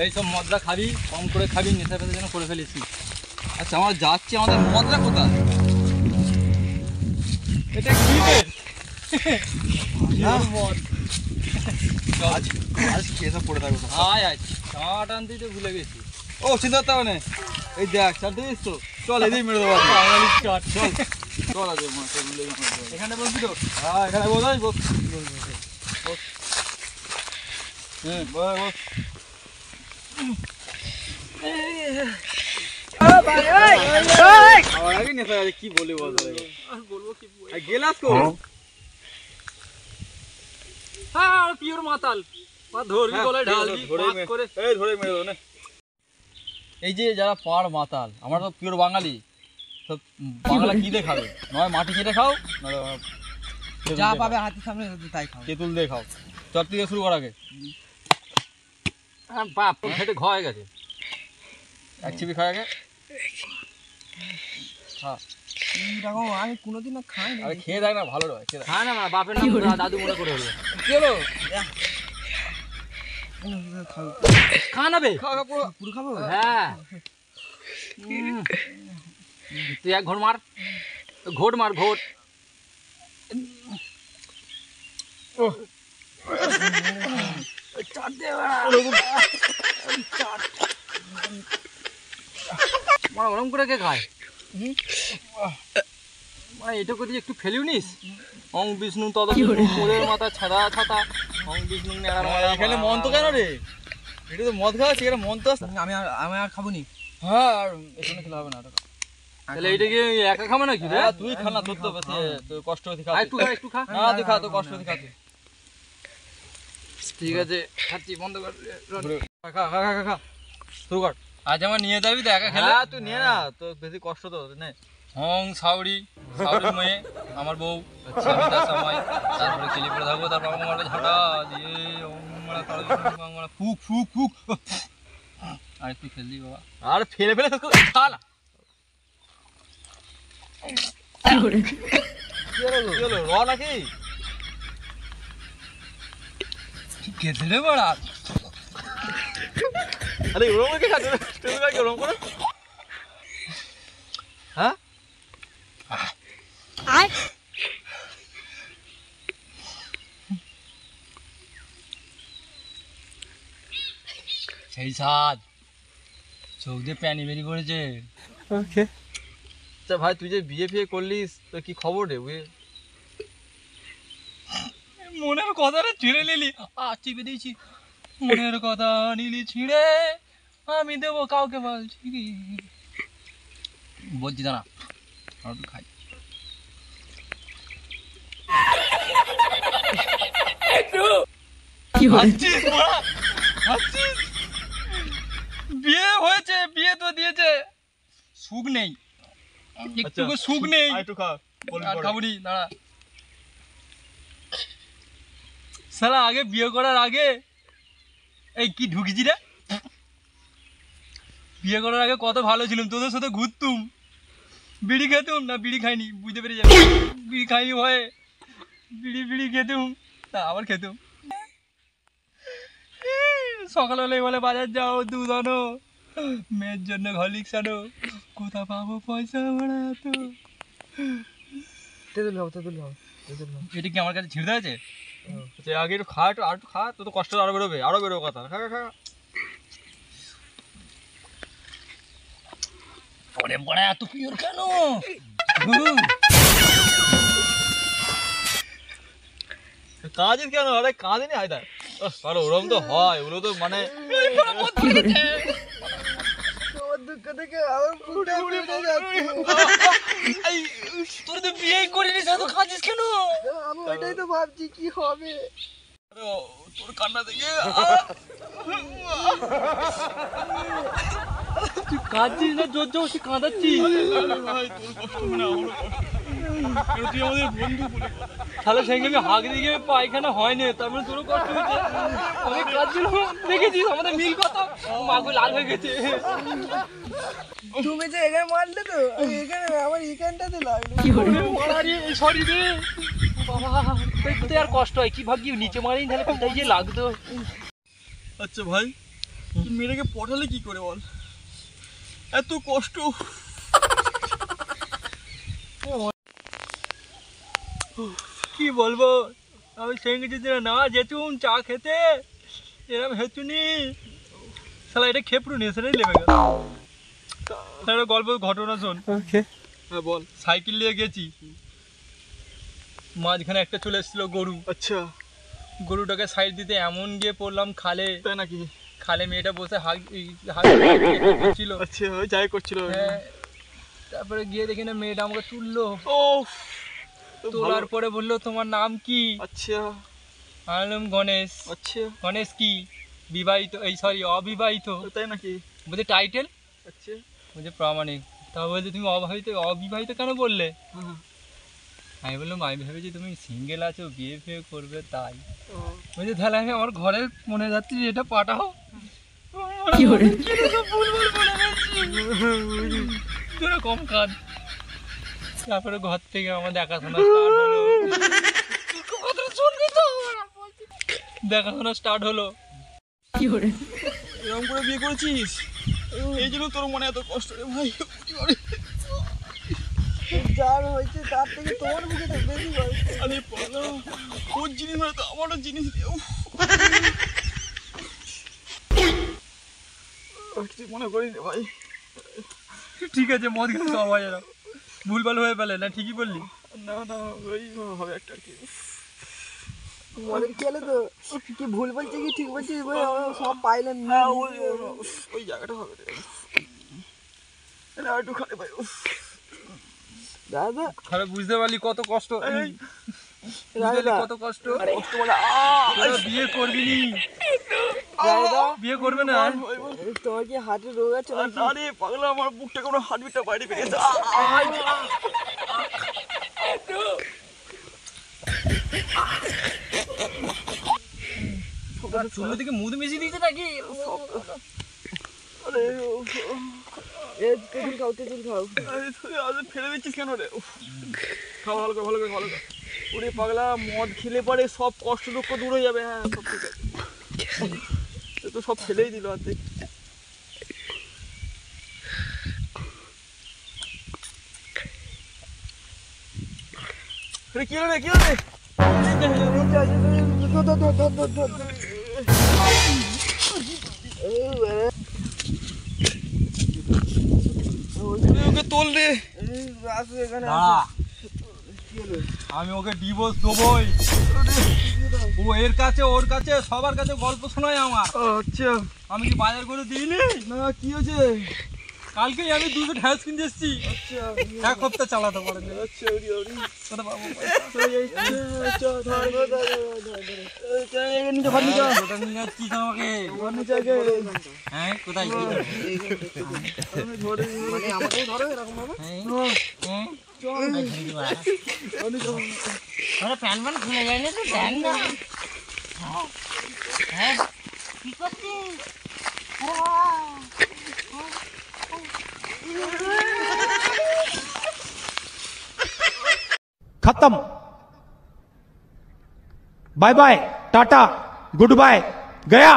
এই সব মদরা খাবি, কম করে খাবি, নেশা ফেশা যেন করে ফেলিস। আচ্ছা আমরা যাচ্ছি, আমাদের মদরা কোথায়? এটা কি মদ? আজ কেসা পড়ে থাকবো। আয় আয়, চাট আনতেই তো ভুলে গেছি। ও চিন্তা করতে হবে না, এই দেখ চাট দিস তো, চল এদিকে মেরে দেবো বাঙালি চাট। চল চল আজ এখানে বলবি তো? হ্যাঁ এখানে বল। হ্যাঁ বস। কি বলি বল, গেলাস কো? হ্যাঁ পিওর মাতাল, ধরবি গলায় ঢালবি করে, এই ধরে মেরে দাও না। এই যে যারা পাড় মাতাল, আমরা তো পিওর বাঙালি, তো বাংলা কি দিয়ে খাবে? নয় মাটি কেটে খাও, যা পাবে হাতের সামনে তাই খাও, তেঁতুল দিয়ে খাও। চট থেকে শুরু কর আগে। হ্যাঁ বাপ খেতে ঘ হয়ে গেছে, এক চিপি খায় আগে। আমি কোনোদিন খাই না, খেয়ে দেখ না, ভালো হয়। খায় না বাপের নাম দাদু মনে করে হলো। কি হলো? খা না বে, পুরো খাবো। হ্যাঁ তুই এক ঘোট মার, ঘোট মার, ঘোট। ওরম করে কে খায়? এটুকু দিয়ে একটু ফেলিও নিস। অং বিষ্ণু তদ মোদের মাথা ছাড়া ছাতা, অং বিষ্ণু এখানে মন তো কেন রে? এটা তো মদ খাওয়া, সেখানে মন তো আসছে। আমি আর খাবো নি। হ্যাঁ আর এখানে খেলে হবে না। তাহলে এইটা কি একা খাবো নাকি রে? তুই খা না, তোর তো বেশি তোর কষ্ট হতে খা। একটু খা, একটু খা। না তুই খা, তোর কষ্ট হতে খা। ঠিক আছে খাচ্ছি, বন্ধ কর। খা খা খা খা শুরু কর। আজ আমার নিয়ে যাবি তো একা খেলে? তুই নিয়ে না, তোর বেশি কষ্ট তো নে। হং সাউরি, সাউরি মেয়ে আমার বউ, আমি তার সময়, তারপরে খেলি পড়ে থাকবো, তারপর আমার ঝাঁটা দিয়ে ফুক ফুক ফুক। আর একটু খেললি বাবা, আর ফেলে ফেলে খা না। র নাকি খেতে রে বড়া? আরে ওরম করে খাচ্ছে, ওরম করে। হ্যাঁ সেই স্বাদ, চোখ দিয়ে প্যানি বেরি করেছে। ওকে আচ্ছা ভাই, তুই যে বিয়ে ফিয়ে করলিস, তো কি খবর রে? মনের কথাটা ছিঁড়ে নিলি, চিপে দিয়েছি। মনের কথা নিলি ছিঁড়ে, আমি দেবো কাউকে বলছি কি? বলছি দাঁড়া একটু খাই। বিয়ে হয়েছে, বিয়ে তো দিয়েছে, সুখ নেই, একটু সুখ নেই। খাবুনি দাঁড়া। শালা আগে বিয়ে করার আগে এই কি ঢুকিছি রে? বিয়ে করার আগে কত ভালো ছিলাম, তোদের সাথে ঘুরতুম, বিড়ি খেতুম না, বিড়ি খাইনি বুঝতে পেরে যাবে, বিড়ি খাইনি ভয়ে বিড়ি খেতুম, তা আবার খেতুম। সকালবেলায় বলে বাজার যাও, দুধ আনো, মেয়ের জন্য হরলিক্স আনো, কোথা পাবো পয়সা ভাড়া এত? তেঁতুল খাবো, তেঁতুল খাবো, তেঁতুল খাবো। এটা কি আমার কাছে ছিঁড়তে আছে? আগে একটু খা, একটু আর একটু খা, তো তো কষ্ট আরো বেরোবে, আরো বেরোবে কথা। খা খা। পরে পড়ে এত পিওর কেন? কাঁদিস কেন? আরে কাঁদিনি হয়, আরে ওরম তো হয়, ওগুলো তো মানে তোর তো বিয়ে করিনি, তো কাঁদিস কেন? আমি ওইটাই তো ভাবছি কি হবে তোর কান্না দেখে। তুই কাঁদছিস না, জোর জোর কাঁদাচ্ছিস? তুই আমাদের বন্ধু বলে তাহলে সেখানে আমি হাঁক দিয়ে পায়খানা হয়নি, তার মানে তোরও কষ্ট হয়েছে। আমি কাঁদছিলাম, দেখেছিস আমাদের মিল কত, মাগু লাল হয়ে গেছে। তুমি যে এখানে মারলে তো, এখানে আমার এখানটাতে লাগলো। সরি রে বাবা, আর কষ্ট হয় কি ভাবছি, নিচে মারিনি তাহলে কোথায় যে লাগতো। আচ্ছা ভাই, মেয়েটাকে পটালে কি করে বল, এত কষ্ট। কি বলবো, আমি সঙ্গে যদি না যেতুম চা খেতে, এরম হেতুনি শালা, এটা খেপড়ু নিয়ে সেটাই লেবে গেল। একটা গল্প ঘটনা শোন। হ্যাঁ বল। সাইকেল নিয়ে গেছি, মাঝখানে একটা চলে এসেছিল গরু। আচ্ছা। গরুটাকে সাইড দিতে এমন গিয়ে পড়লাম খালে। তাই নাকি? খালে মেয়েটা বসে করছিল। আচ্ছা, ওই যাই করছিল। হ্যাঁ, তারপরে গিয়ে দেখি না মেয়েটা আমাকে তুললো। ও, তোলার পরে বললো তোমার নাম কি? আচ্ছা। আমি বললাম গণেশ। আচ্ছা। গণেশ কি বিবাহিত? এই সরি, অবিবাহিত। তাই নাকি? বলছে টাইটেল? আচ্ছা। বলছে প্রামাণিক। তা বলছে তুমি অবিবাহিত কেন বললে? আমি বললাম আমি ভেবেছি তুমি সিঙ্গেল আছো, বিয়ে ফিয়ে করবে তাই। বলছে তাহলে আমি আমার ঘরে মনে যাচ্ছি এটা পাঠাও। কম কাজ। তারপরে ঘর থেকে আমার দেখাশোনা স্টার্ট হলো। দেখাশোনা স্টার্ট হলো। এরকম করে বিয়ে করেছিস, এই জন্য তোর মনে এত কষ্ট রে ভাই। যার হয়েছে তার থেকে তোমার মুখে বেশি কষ্ট। আরে পাগল, ওর জিনিস মানে তো আমারও জিনিস। কিছু মনে করিনি ভাই। ঠিক আছে, মদ খেলে সব হয় এরা, ভুলভাল হয়ে পেলে না। ঠিকই বললি। না না, ওই হবে একটা কি মদ খেলে তো কি ভুল বলছে কি ঠিক বলছিস সব পাইলেন না। ওই জায়গাটা হবে না, একটু খালি ভাই। দাদা খারাপ, বুঝতে পারলি কত কষ্ট, কত কষ্ট। বিয়ে করবি নি? বিয়ে করবে না? তোমার কি হার্টের রোগ আছে? আরে পাগলা, আমার বুকটা কোনো হার্টবিটটা বাইরে বেরিয়েছে। চুলের দিকে মুদ মিশিয়ে দিয়েছে নাকি? আরে তেঁতুল খাও, তেঁতুল খাও। ফেলে দিচ্ছিস কেন রে? খাও ভালো করে, ভালো করে, ভালো করে। ওরে পাগলা, মদ খেলে পরে সব কষ্ট দুঃখ দূর হয়ে যাবে। হ্যাঁ, সব ঠিক আছে। তো সব ফেলেই দিল হাতে। কি হলো রে, কি হলো রে? ওকে তোল রে। আমি ওকে ডিভোর্স দেবই। ও এর কাছে, ওর কাছে, সবার কাছে গল্প শোনায় আমার। আচ্ছা, আমি কি বাজার করে দিইনি? না, কি হয়েছে? কালকেই আমি 200 ঢ্যাঁস কিনতে এসেছি। আচ্ছা, এক সপ্তাহ চালাতে পারেন। আচ্ছা, কোথায় প্যান প্যান খুলে যায়নি তো? প্যান না, হ্যাঁ কি করছিস? खत्म। Bye bye, tata, goodbye, गया।